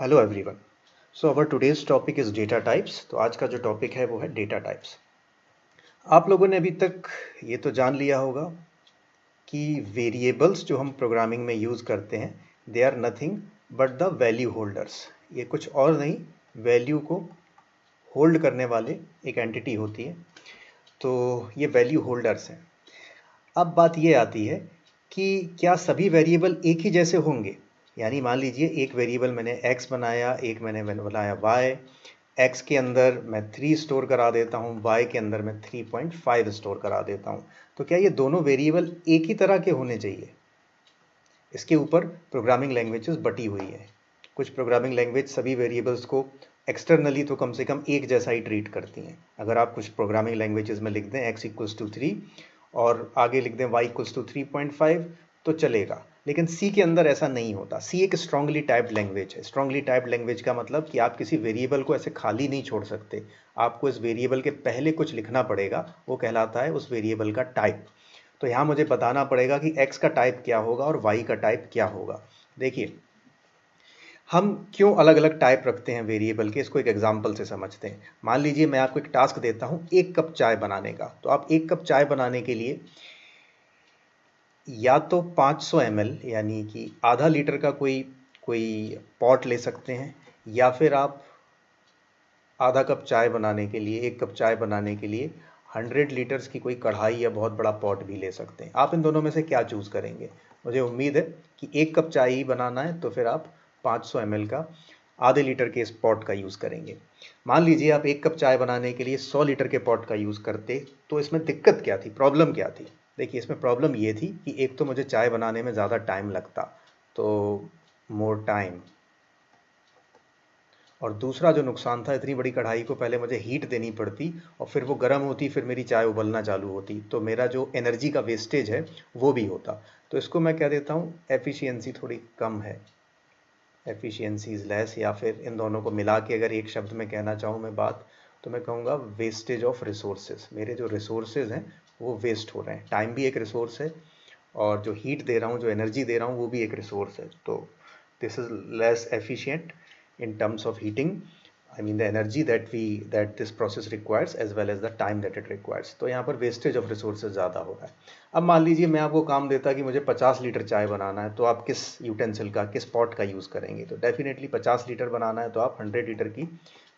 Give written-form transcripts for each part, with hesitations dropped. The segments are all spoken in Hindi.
Hello everyone. So our today's topic is data types. तो आज का जो टॉपिक है वो है डेटा टाइप्स। आप लोगों ने अभी तक ये तो जान लिया होगा कि वेरिएबल्स जो हम प्रोग्रामिंग में यूज़ करते हैं they are nothing but the value holders. ये कुछ और नहीं, वैल्यू को होल्ड करने वाले एक एंटिटी होती है, तो ये वैल्यू होल्डर्स हैं। अब बात ये आती है कि क्या सभी वेरिएबल एक ही जैसे होंगे? यानी मान लीजिए एक वेरिएबल मैंने x बनाया, एक मैंने बनाया y। x के अंदर मैं 3 स्टोर करा देता हूँ, y के अंदर मैं 3.5 स्टोर करा देता हूँ। तो क्या ये दोनों वेरिएबल एक ही तरह के होने चाहिए? इसके ऊपर प्रोग्रामिंग लैंग्वेजेस बटी हुई है। कुछ प्रोग्रामिंग लैंग्वेज सभी वेरिएबल्स को एक्सटर्नली तो कम से कम एक जैसा ही ट्रीट करती हैं। अगर आप कुछ प्रोग्रामिंग लैंग्वेजेस में लिख दें x इक्वल्स टू 3 और आगे लिख दें y इक्वल्स टू 3.5 तो चलेगा, लेकिन C के अंदर ऐसा नहीं होता। C एक स्ट्रांगली टाइप्ड लैंग्वेज है। स्ट्रांगली टाइप्ड लैंग्वेज का मतलब कि आप किसी वेरिएबल को ऐसे खाली नहीं छोड़ सकते, आपको इस वेरिएबल के पहले कुछ लिखना पड़ेगा, वो कहलाता है उस वेरिएबल का टाइप। तो यहाँ मुझे बताना पड़ेगा कि x का टाइप क्या होगा और y का टाइप क्या होगा। देखिए, हम क्यों अलग अलग टाइप रखते हैं वेरिएबल के, इसको एक एग्जांपल से समझते हैं। मान लीजिए मैं आपको एक टास्क देता हूँ 1 कप चाय बनाने का। तो आप 1 कप चाय बनाने के लिए या तो 500 ml यानी कि आधा लीटर का कोई पॉट ले सकते हैं, या फिर आप आधा कप चाय बनाने के लिए 1 कप चाय बनाने के लिए 100 लीटर्स की कोई कढ़ाई या बहुत बड़ा पॉट भी ले सकते हैं। आप इन दोनों में से क्या चूज़ करेंगे? मुझे उम्मीद है कि 1 कप चाय ही बनाना है, तो फिर आप 500 ml का आधे लीटर के इस पॉट का यूज़ करेंगे। मान लीजिए आप 1 कप चाय बनाने के लिए 100 लीटर के पॉट का यूज़ करते, तो इसमें दिक्कत क्या थी, प्रॉब्लम क्या थी? देखिए, इसमें प्रॉब्लम ये थी कि एक तो मुझे चाय बनाने में ज़्यादा टाइम लगता, तो मोर टाइम, और दूसरा जो नुकसान था, इतनी बड़ी कढ़ाई को पहले मुझे हीट देनी पड़ती और फिर वो गर्म होती, फिर मेरी चाय उबलना चालू होती, तो मेरा जो एनर्जी का वेस्टेज है वो भी होता। तो इसको मैं कह देता हूँ एफिशिएंसी थोड़ी कम है, एफिशिएंसी इज़ लेस। या फिर इन दोनों को मिला के अगर एक शब्द में कहना चाहूँ मैं बात, तो मैं कहूँगा वेस्टेज ऑफ रिसोर्सेज। मेरे जो रिसोर्सेज हैं वो वेस्ट हो रहे हैं। टाइम भी एक रिसोर्स है और जो हीट दे रहा हूँ, जो एनर्जी दे रहा हूँ, वो भी एक रिसोर्स है। तो this is less efficient in terms of heating, I mean the energy that this process requires as well as the time that it requires। तो यहाँ पर वेस्टेज ऑफ रिसोर्सेज ज़्यादा हो रहा है। अब मान लीजिए मैं आपको काम देता कि मुझे 50 लीटर चाय बनाना है, तो आप किस यूटेंसिल का, किस पॉट का यूज़ करेंगे? तो डेफिनेटली 50 लीटर बनाना है तो आप 100 लीटर की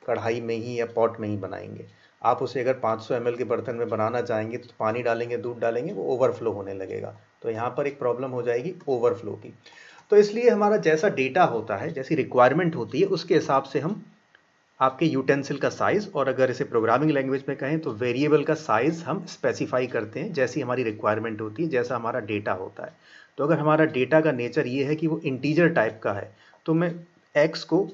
कढ़ाई में ही या पॉट में ही बनाएंगे। आप उसे अगर 500 ml के बर्तन में बनाना चाहेंगे तो पानी डालेंगे, दूध डालेंगे, वो ओवरफ्लो होने लगेगा। तो यहाँ पर एक प्रॉब्लम हो जाएगी ओवरफ्लो की। तो इसलिए हमारा जैसा डेटा होता है, जैसी रिक्वायरमेंट होती है, उसके हिसाब से हम आपके यूटेंसिल का साइज़, और अगर इसे प्रोग्रामिंग लैंग्वेज में कहें तो वेरिएबल का साइज़ हम स्पेसिफाई करते हैं जैसी हमारी रिक्वायरमेंट होती है, जैसा हमारा डेटा होता है। तो अगर हमारा डेटा का नेचर ये है कि वो इंटीजर टाइप का है, तो मैं x को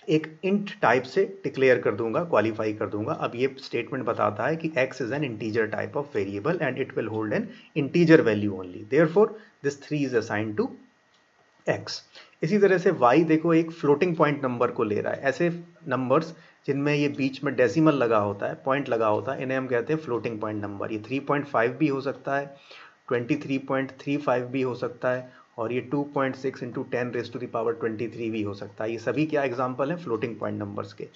एक इंट टाइप से डिक्लेयर कर दूंगा, क्वालिफाई कर दूंगा। अब ये स्टेटमेंट बताता है कि x is an integer type of variable and it will hold an integer value only, therefore this 3 is assigned to x। इसी तरह से y देखो एक फ्लोटिंग पॉइंट नंबर को ले रहा है। ऐसे नंबर्स जिनमें ये बीच में डेसिमल लगा होता है, पॉइंट लगा होता है, इन्हें हम कहते हैं फ्लोटिंग पॉइंट नंबर। ये 3.5 भी हो सकता है, 23.35 भी हो सकता है, और ये 2.6 इंटू 10⁻23 भी हो सकता है। ये सभी क्या एग्जाम्पल हैं फ्लोटिंग पॉइंट नंबर्स के।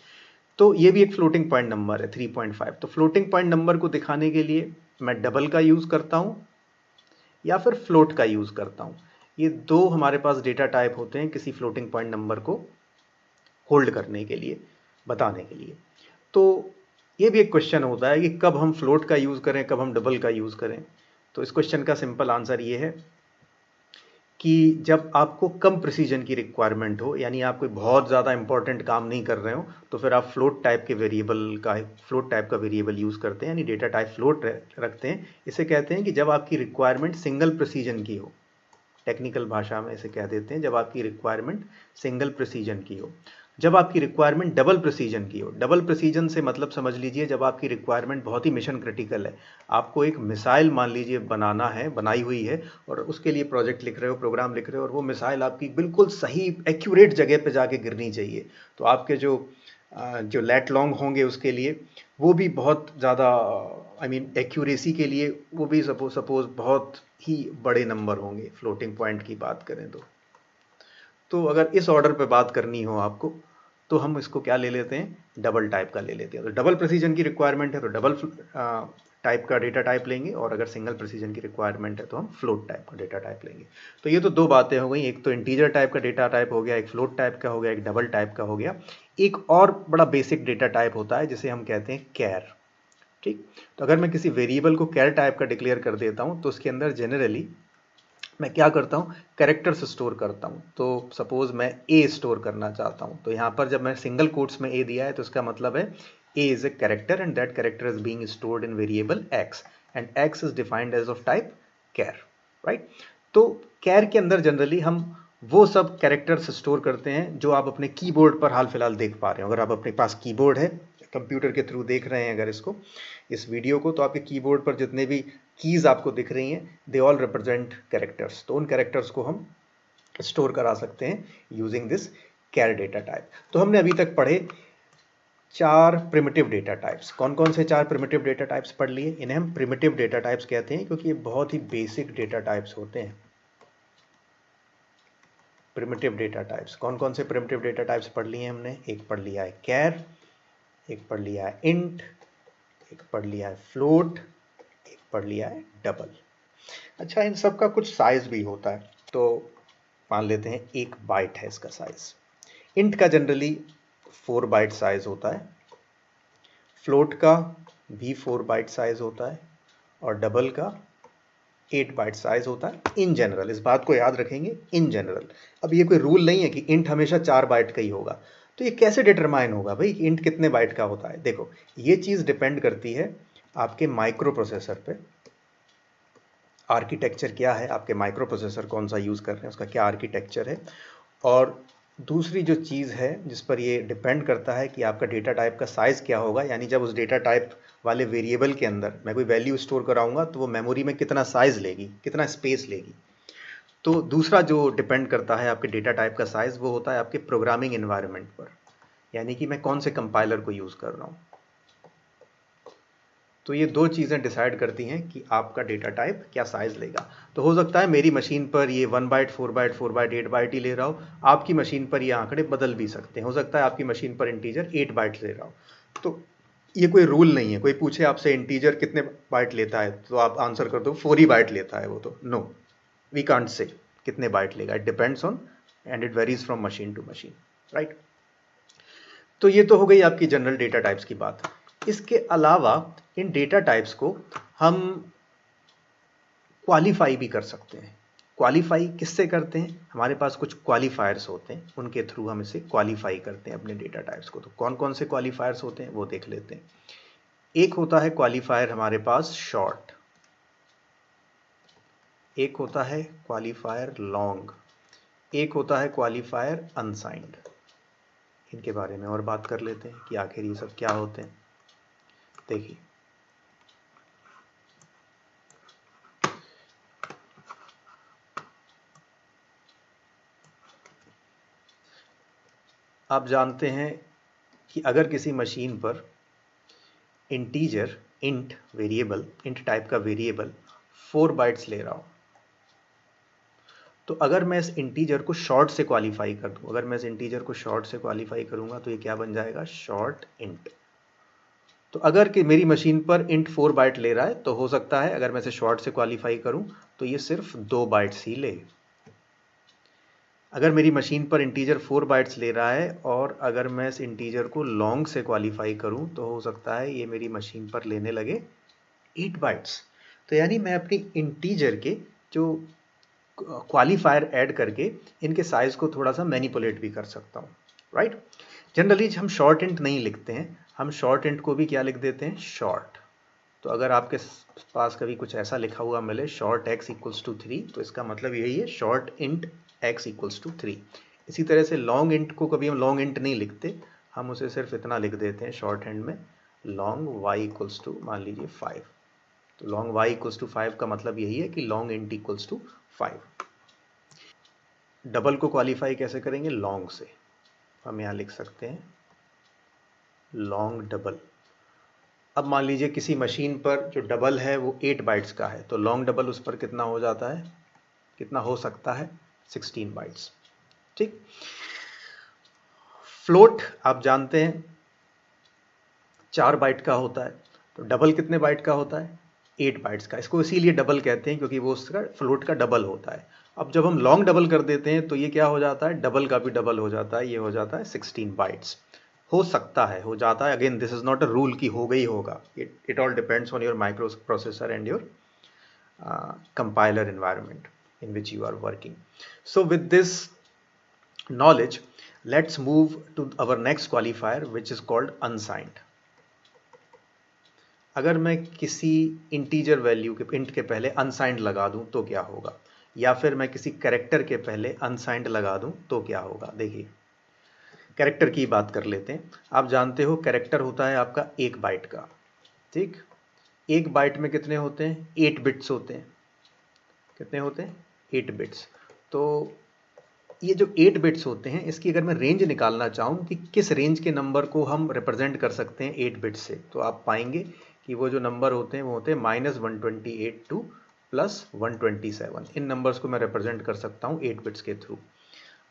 तो ये भी एक फ्लोटिंग पॉइंट नंबर है 3.5। तो फ्लोटिंग पॉइंट नंबर को दिखाने के लिए मैं डबल का यूज़ करता हूँ या फिर फ्लोट का यूज़ करता हूँ। ये दो हमारे पास डेटा टाइप होते हैं किसी फ्लोटिंग पॉइंट नंबर को होल्ड करने के लिए, बताने के लिए। तो ये भी एक क्वेश्चन होता है कि कब हम फ्लोट का यूज़ करें, कब हम डबल का यूज़ करें। तो इस क्वेश्चन का सिंपल आंसर ये है कि जब आपको कम प्रिसीजन की रिक्वायरमेंट हो, यानी आप कोई बहुत ज़्यादा इंपॉर्टेंट काम नहीं कर रहे हो, तो फिर आप फ्लोट टाइप का वेरिएबल यूज़ करते हैं, यानी डेटा टाइप फ्लोट रखते हैं। इसे कहते हैं कि जब आपकी रिक्वायरमेंट सिंगल प्रिसीजन की हो, टेक्निकल भाषा में इसे कह देते हैं जब आपकी रिक्वायरमेंट सिंगल प्रिसीजन की हो। जब आपकी रिक्वायरमेंट डबल प्रिसीजन की हो, डबल प्रिसीजन से मतलब समझ लीजिए जब आपकी रिक्वायरमेंट बहुत ही मिशन क्रिटिकल है, आपको एक मिसाइल मान लीजिए बनाना है, बनाई हुई है, और उसके लिए प्रोजेक्ट लिख रहे हो, प्रोग्राम लिख रहे हो, और वो मिसाइल आपकी बिल्कुल सही एक्यूरेट जगह पे जाके गिरनी चाहिए। तो आपके जो लेट लॉन्ग होंगे उसके लिए वो भी बहुत ज़्यादा, आई मीन एक्यूरेसी के लिए वो भी सपोज बहुत ही बड़े नंबर होंगे, फ्लोटिंग पॉइंट की बात करें तो। तो अगर इस ऑर्डर पे बात करनी हो आपको तो हम इसको क्या ले लेते हैं, डबल टाइप का ले लेते हैं। तो डबल प्रिसीजन की रिक्वायरमेंट है तो डबल टाइप का डेटा टाइप लेंगे, और अगर सिंगल प्रिसीजन की रिक्वायरमेंट है तो हम फ्लोट टाइप का डेटा टाइप लेंगे। तो ये तो दो बातें हो गई, एक तो इंटीजर टाइप का डेटा टाइप हो गया, एक फ्लोट टाइप का हो गया, एक डबल टाइप का हो गया। एक और बड़ा बेसिक डेटा टाइप होता है जिसे हम कहते हैं कैर। ठीक, तो अगर मैं किसी वेरिएबल को कैर टाइप का डिक्लेयर कर देता हूं तो उसके अंदर जनरली मैं क्या करता हूं, कैरेक्टर्स स्टोर करता हूं। तो सपोज मैं ए स्टोर करना चाहता हूं, तो यहां पर जब मैं सिंगल कोट्स में ए दिया है तो इसका मतलब है A is a character and that character is being stored in variable X and X is defined as of type char, right. तो कैर के अंदर जनरली हम वो सब कैरेक्टर्स स्टोर करते हैं जो आप अपने कीबोर्ड पर हाल फिलहाल देख पा रहे हो। अगर आप अपने पास कीबोर्ड है, कंप्यूटर के थ्रू देख रहे हैं अगर इसको, इस वीडियो को, तो आपके कीबोर्ड पर जितने भी कीज आपको दिख रही हैं दे ऑल रिप्रेजेंट कैरेक्टर्स। तो उन कैरेक्टर्स को हम स्टोर करा सकते हैं using this char data type. तो हमने अभी तक पढ़े 4 प्रिमिटिव डेटा टाइप्स। कौन कौन से 4 प्रिमिटिव डेटा टाइप्स पढ़ लिए? इन्हें हम प्रिमिटिव डेटा टाइप्स कहते हैं क्योंकि ये बहुत ही बेसिक डेटा टाइप्स होते हैं। प्रिमिटिव डेटा टाइप्स, कौन कौन से प्रिमिटिव डेटा टाइप्स पढ़ लिए हमने? एक पढ़ लिया है कैर, एक पढ़ लिया है इंट, एक पढ़ लिया है फ्लोट, एक पढ़ लिया है डबल। अच्छा, इन सब का कुछ साइज भी होता है। तो मान लेते हैं 1 बाइट है इसका साइज। इंट का जनरली 4 बाइट साइज होता है, फ्लोट का भी 4 बाइट साइज होता है, और डबल का 8 बाइट साइज होता है इन जनरल। इस बात को याद रखेंगे, इन जनरल। अब ये कोई रूल नहीं है कि इंट हमेशा 4 बाइट का ही होगा। तो ये कैसे डिटरमाइन होगा भाई कि इंट कितने बाइट का होता है? देखो, ये चीज़ डिपेंड करती है आपके माइक्रो प्रोसेसर पे। आर्किटेक्चर क्या है, आपके माइक्रो प्रोसेसर कौन सा यूज़ कर रहे हैं, उसका क्या आर्किटेक्चर है। और दूसरी जो चीज़ है जिस पर ये डिपेंड करता है कि आपका डेटा टाइप का साइज़ क्या होगा, यानी जब उस डेटा टाइप वाले वेरिएबल के अंदर मैं कोई वैल्यू स्टोर कराऊंगा तो वो मेमोरी में कितना साइज़ लेगी, कितना स्पेस लेगी। तो दूसरा जो डिपेंड करता है आपके डेटा टाइप का साइज़, वो होता है आपके प्रोग्रामिंग इन्वायरमेंट पर, यानी कि मैं कौन से कंपाइलर को यूज़ कर रहा हूँ। तो ये दो चीज़ें डिसाइड करती हैं कि आपका डेटा टाइप क्या साइज़ लेगा। तो हो सकता है मेरी मशीन पर ये 1 बाइट 4 बाइट 4 बाइट 8 बाइट ही ले रहा हो, आपकी मशीन पर ये आंकड़े बदल भी सकते हैं। हो सकता है आपकी मशीन पर इंटीजर 8 बाइट ले रहा हो। तो ये कोई रूल नहीं है। कोई पूछे आपसे इंटीजर कितने बाइट लेता है तो आप आंसर कर दो 4 ही बाइट लेता है वो। तो नो, वी कांट से कितने बाइट लेगा। It depends on and it varies from machine to machine, right. तो ये तो हो गई आपकी जनरल डेटा टाइप्स की बात। इसके अलावा इन डेटा टाइप्स को हम क्वालिफाई भी कर सकते हैं। क्वालिफाई किससे करते हैं? हमारे पास कुछ क्वालिफायर्स होते हैं, उनके थ्रू हम इसे क्वालिफाई करते हैं अपने डेटा टाइप्स को। तो कौन कौन से क्वालिफायर्स होते हैं वो देख लेते हैं। एक होता है क्वालिफायर हमारे पास शॉर्ट, एक होता है क्वालिफायर लॉन्ग, एक होता है क्वालिफायर अनसाइंड। इनके बारे में और बात कर लेते हैं कि आखिर ये सब क्या होते हैं। देखिए, आप जानते हैं कि अगर किसी मशीन पर integer int variable, int type का वेरिएबल 4 बाइट्स ले रहा हो, तो अगर मैं इस इंटीजर को शॉर्ट से क्वालिफाई कर दूं, अगर मैं इस इंटीजर को शॉर्ट से क्वालिफाई करूंगा तो ये क्या बन जाएगा? Short int. तो अगर कि मेरी मशीन पर इंट 4 बाइट ले रहा है तो हो सकता है अगर मैं इसे शॉर्ट से क्वालिफाई करूं तो ये सिर्फ 2 बाइट्स ही ले। अगर मेरी मशीन पर इंटीजर 4 बाइट्स ले रहा है और अगर मैं इस इंटीजर को लॉन्ग से क्वालिफाई करूं तो हो सकता है ये मेरी मशीन पर लेने लगे 8 बाइट्स। तो यानी मैं अपनी इंटीजर के जो क्वालिफायर ऐड करके इनके साइज को थोड़ा सा मैनिपुलेट भी कर सकता हूँ, राइट। जनरली हम शॉर्ट इंट नहीं लिखते हैं, हम शॉर्ट इंट को भी क्या लिख देते हैं? शॉर्ट। तो अगर आपके पास कभी कुछ ऐसा लिखा हुआ मिले शॉर्ट x इक्वल्स टू 3, तो इसका मतलब यही है short int x equals to 3। इसी तरह से लॉन्ग इंट को कभी हम लॉन्ग इंट नहीं लिखते, हम उसे सिर्फ इतना लिख देते हैं शॉर्ट हैंड में, लॉन्ग y इक्वल्स टू मान लीजिए 5। तो लॉन्ग y इक्वल्स टू 5 का मतलब यही है कि long int equals to 5। Double को क्वालिफाई कैसे करेंगे? लॉन्ग से। हम यहाँ लिख सकते हैं लॉन्ग डबल। अब मान लीजिए किसी मशीन पर जो डबल है वो 8 बाइट्स का है, तो लॉन्ग डबल उस पर कितना हो जाता है, कितना हो सकता है? 16 बाइट्स। ठीक। फ्लोट आप जानते हैं 4 बाइट का होता है, तो डबल कितने बाइट का होता है? 8 बाइट्स का। इसको इसीलिए डबल कहते हैं क्योंकि वो उसका फ्लोट का डबल होता है। अब जब हम लॉन्ग डबल कर देते हैं तो ये क्या हो जाता है? डबल का भी डबल हो जाता है, ये हो जाता है 16 बाइट्स। हो सकता है, हो जाता है, again this is not a rule कि हो गई होगा, it all depends on your micro processor and your compiler environment in which you are working. So with this knowledge, let's move to our next qualifier which is called unsigned. अगर मैं किसी इंटीजर वैल्यू के इंट के पहले अनसाइंड लगा दूं तो क्या होगा, या फिर मैं किसी कैरेक्टर के पहले अनसाइंड लगा दूं तो क्या होगा? देखिए, कैरेक्टर की बात कर लेते हैं। आप जानते हो कैरेक्टर होता है आपका 1 बाइट का, ठीक। 1 बाइट में कितने होते हैं? 8 बिट्स होते हैं। कितने होते हैं? 8 बिट्स। तो ये जो 8 बिट्स होते हैं, इसकी अगर मैं रेंज निकालना चाहूँ कि किस रेंज के नंबर को हम रिप्रेजेंट कर सकते हैं 8 बिट्स से, तो आप पाएंगे कि वो जो नंबर होते हैं वो होते हैं -128 टू +127। इन नंबर्स को मैं रिप्रेजेंट कर सकता हूँ 8 बिट्स के थ्रू।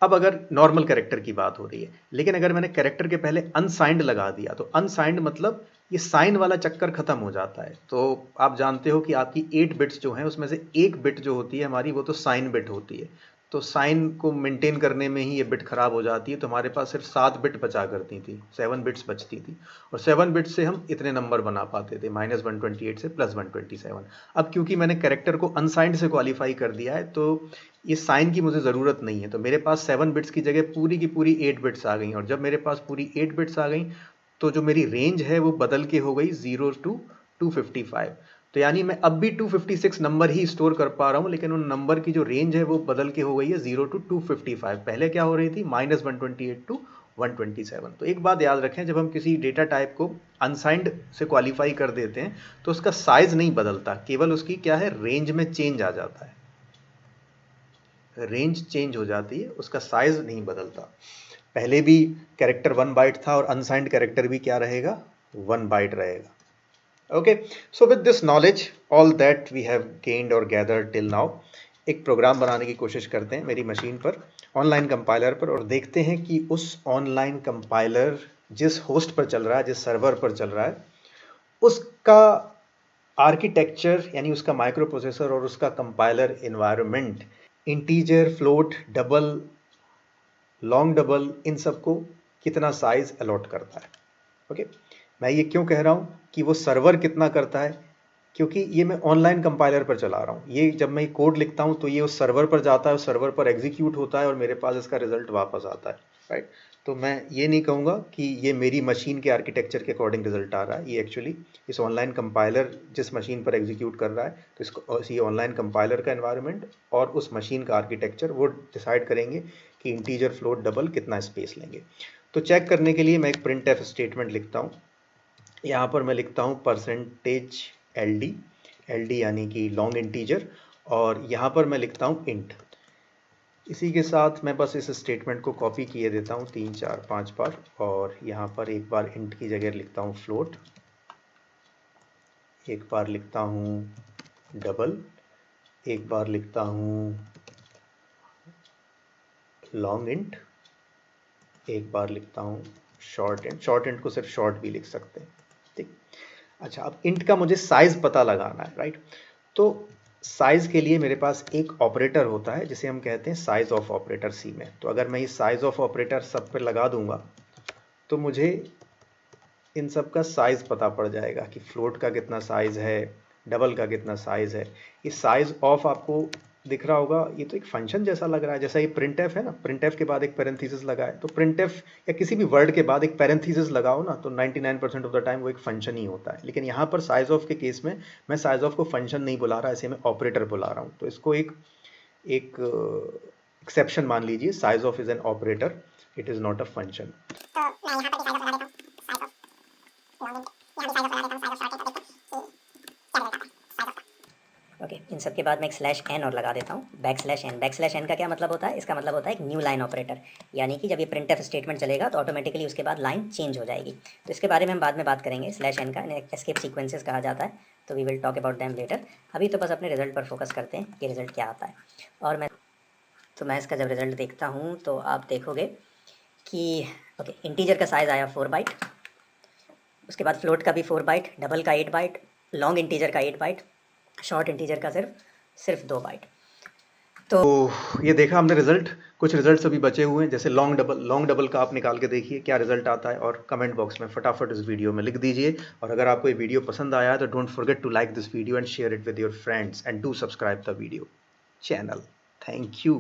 अब अगर नॉर्मल कैरेक्टर की बात हो रही है, लेकिन अगर मैंने कैरेक्टर के पहले अनसाइंड लगा दिया, तो अनसाइंड मतलब ये साइन वाला चक्कर खत्म हो जाता है। तो आप जानते हो कि आपकी 8 बिट्स जो हैं उसमें से एक बिट जो होती है हमारी, वो तो साइन बिट होती है। तो साइन को मेंटेन करने में ही ये बिट खराब हो जाती है, तो हमारे पास सिर्फ 7 बिट बचा करती थी, 7 बिट्स बचती थी, और 7 बिट्स से हम इतने नंबर बना पाते थे, -128 से +127। अब क्योंकि मैंने कैरेक्टर को अनसाइंड से क्वालिफाई कर दिया है, तो ये साइन की मुझे ज़रूरत नहीं है, तो मेरे पास 7 बिट्स की जगह पूरी की पूरी 8 बिट्स आ गई। और जब मेरे पास पूरी 8 बिट्स आ गई, तो जो मेरी रेंज है वो बदल के हो गई 0 टू 255। तो यानी मैं अब भी 256 नंबर ही स्टोर कर पा रहा हूँ, लेकिन उन नंबर की जो रेंज है वो बदल के हो गई है 0 टू 255। पहले क्या हो रही थी? -128 टू 127। तो एक बात याद रखें, जब हम किसी डेटा टाइप को अनसाइंड से क्वालिफाई कर देते हैं तो उसका साइज नहीं बदलता, केवल उसकी क्या है, रेंज में चेंज आ जाता है, रेंज चेंज हो जाती है, उसका साइज नहीं बदलता। पहले भी कैरेक्टर 1 बाइट था और अनसाइंड कैरेक्टर भी क्या रहेगा? 1 बाइट रहेगा। Okay, so with this knowledge, all that we have gained or gathered till now, एक प्रोग्राम बनाने की कोशिश करते हैं मेरी मशीन पर, ऑनलाइन कंपाइलर पर, और देखते हैं कि उस ऑनलाइन कंपाइलर जिस होस्ट पर चल रहा है, जिस सर्वर पर चल रहा है, उसका आर्किटेक्चर यानी उसका माइक्रो प्रोसेसर और उसका compiler environment integer, float, double, long double, इन सब को कितना साइज अलॉट करता है। ओके, मैं ये क्यों कह रहा हूँ कि वो सर्वर कितना करता है, क्योंकि ये मैं ऑनलाइन कंपाइलर पर चला रहा हूँ। ये जब मैं कोड लिखता हूँ तो ये उस सर्वर पर जाता है, उस सर्वर पर एग्जीक्यूट होता है और मेरे पास इसका रिजल्ट वापस आता है, राइट। तो मैं ये नहीं कहूँगा कि ये मेरी मशीन के आर्किटेक्चर के अकॉर्डिंग रिजल्ट आ रहा है, ये एक्चुअली इस ऑनलाइन कंपाइलर जिस मशीन पर एग्जीक्यूट कर रहा है, तो इसको ये ऑनलाइन कंपाइलर का एनवायरनमेंट और उस मशीन का आर्किटेक्चर वो डिसाइड करेंगे कि इंटीजर, फ्लोट, डबल कितना स्पेस लेंगे। तो चेक करने के लिए मैं एक प्रिंट एफ स्टेटमेंट लिखता हूँ। यहाँ पर मैं लिखता हूँ %LD, LD यानी कि लॉन्ग इंटीजर, और यहाँ पर मैं लिखता हूँ इंट। इसी के साथ मैं बस इस स्टेटमेंट को कॉपी किए देता हूँ 3, 4, 5 बार, और यहाँ पर एक बार इंट की जगह लिखता हूँ फ्लोट, एक बार लिखता हूँ डबल, एक बार लिखता हूँ लॉन्ग इंट, एक बार लिखता हूँ शॉर्ट इंट। शॉर्ट इंट को सिर्फ शॉर्ट भी लिख सकते हैं, ठीक। अच्छा, अब इंट का मुझे साइज पता लगाना है, राइट। तो साइज के लिए मेरे पास एक ऑपरेटर होता है जिसे हम कहते हैं साइज ऑफ ऑपरेटर सी में। तो अगर मैं ये साइज ऑफ ऑपरेटर सब पे लगा दूंगा तो मुझे इन सब का साइज पता पड़ जाएगा कि फ्लोट का कितना साइज है, डबल का कितना साइज है। ये साइज ऑफ आपको दिख रहा होगा, ये तो एक फंक्शन जैसा लग रहा है, जैसा ये प्रिंट एफ है ना, प्रिंट एफ के बाद एक पैरेंथेसिस लगा है, तो प्रिंट एफ या किसी भी वर्ड के बाद एक पैरेंथेसिस लगाओ ना, तो 99% ऑफ द टाइम वो एक फंक्शन ही होता है। लेकिन यहाँ पर साइज ऑफ के केस में मैं साइज ऑफ को फंक्शन नहीं बुला रहा, इसे मैं ऑपरेटर बुला रहा हूँ। तो इसको एक एक्सेप्शन मान लीजिए, size of is an operator, it is not a function. Okay, इन सब के बाद मैं एक /n और लगा देता हूँ, \n। \n का क्या मतलब होता है? इसका मतलब होता है एक न्यू लाइन ऑपरेटर, यानी कि जब ये printf स्टेटमेंट चलेगा तो ऑटोमेटिकली उसके बाद लाइन चेंज हो जाएगी। तो इसके बारे में हम बाद में बात करेंगे। /n का एस्केप सीक्वेंसेस कहा जाता है, तो we will talk about them later. अभी तो बस अपने रिजल्ट पर फोकस करते हैं कि रिजल्ट क्या आता है। और मैं तो मैं इसका जब रिजल्ट देखता हूँ तो आप देखोगे कि ओके, इंटीजर का साइज़ आया 4 बाइट, उसके बाद फ्लोट का भी 4 बाइट, डबल का 8 बाइट, लॉन्ग इंटीजर का 8 बाइट, शॉर्ट इंटीजर का सिर्फ 2 बाइट। तो ये देखा हमने रिजल्ट। कुछ रिजल्ट्स अभी बचे हुए हैं, जैसे लॉन्ग डबल का आप निकाल के देखिए क्या रिजल्ट आता है, और कमेंट बॉक्स में फटाफट इस वीडियो में लिख दीजिए। और अगर आपको ये वीडियो पसंद आया है तो don't forget to like this video and share it with your friends and do subscribe the video channel. Thank you.